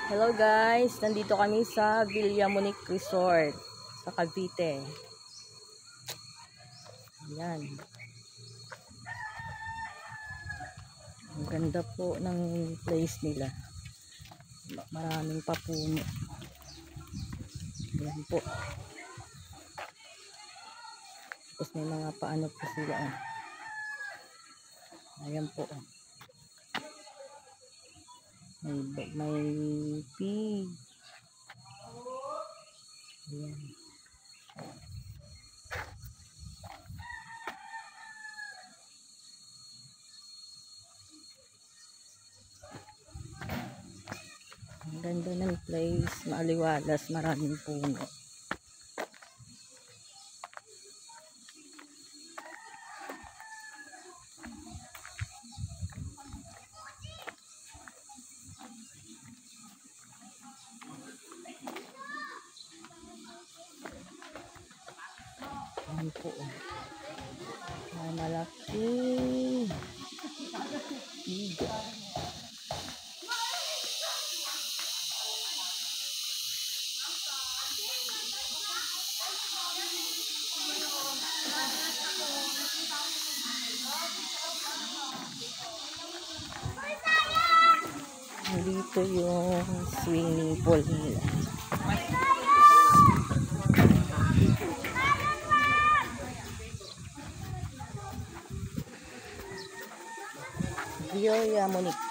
Hello guys, nandito kami sa Villa Monique Resort sa Cavite. Ayan. Ang ganda po ng place nila. Maraming papuno. Ayan po. Tapos may mga paano po sila. Ayan po. May pig. Ayan. Ang ganda ng place. Maaliwalas. Maraming puno. Ayan po. Malaki. Iga. Dito yung swimming pool nila. Villa Monique.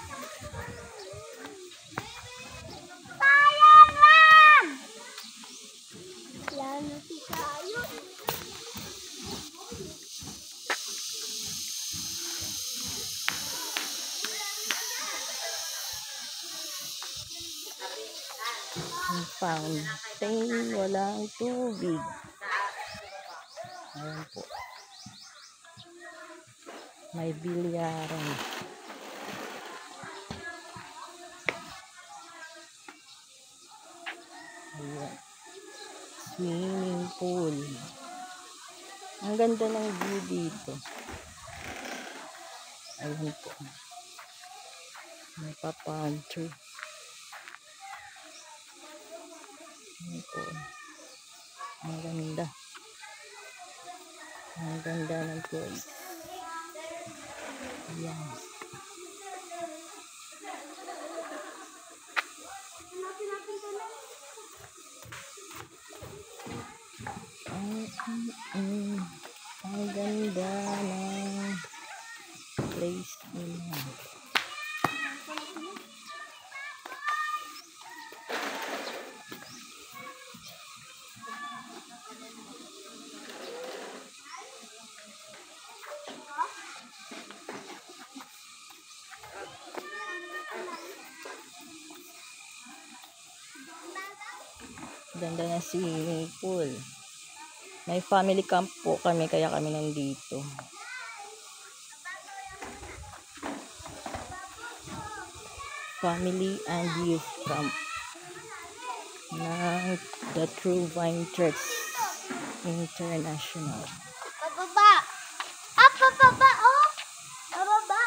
Ang fountain, walang tubig. Ayan po. May bilyaran. Ayan. Swimming pool. Ang ganda ng view dito. Ayan po. May pa-palm tree. Ayan po. Ang ganda. Ang ganda ng place. Ayan. Ang ganda ng place nila. Ganda ng swimming pool. May family camp po kami, kaya kami nandito. Family and youth camp ng The True Vine Church International. Pababa! Ah, pababa! Oh! Pababa!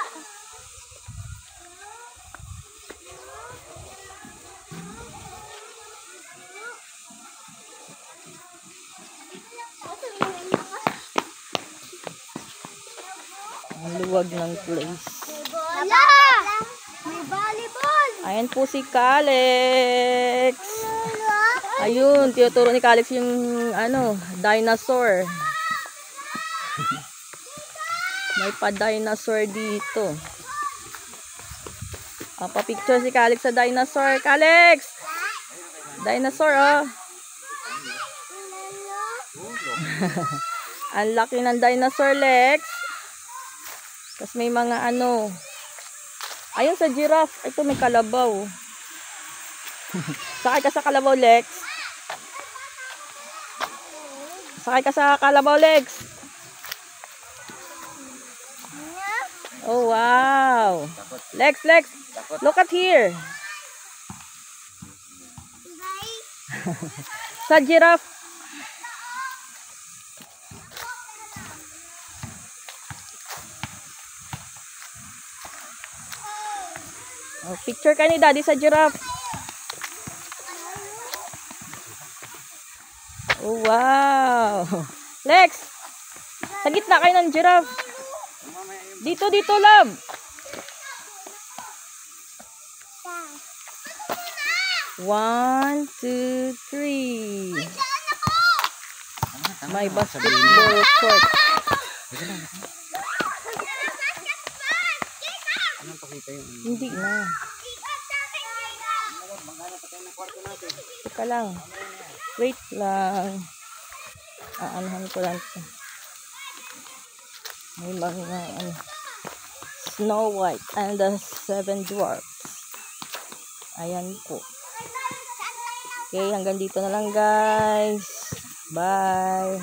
Ang luwag ng place. May bola! May volleyball! Ayan po si Calix. Ayun, tinuturo ni Calix yung dinosaur. May pa-dinosaur dito. Pa-picture si Calix sa dinosaur. Calix! Dinosaur, oh. Ang laki ng dinosaur, Lex. Tapos may mga ayun sa giraffe. Ito may kalabaw. Sakay ka sa kalabaw, Lex. Sakay ka sa kalabaw, Lex. Oh, wow. Lex, look at here. Sa giraffe. Oh, picture ka ni Daddy sa giraffe. Oh, wow. Lex, sa gitna kayo ng giraffe. Dito, dito, love. One, two, three. May basketball court. Hindi na. Teka lang. Wait lang. Aanahan ko lang ito. May mga Snow White and the Seven Dwarfs. Ayan po. Okay, hanggang dito na lang guys. Bye.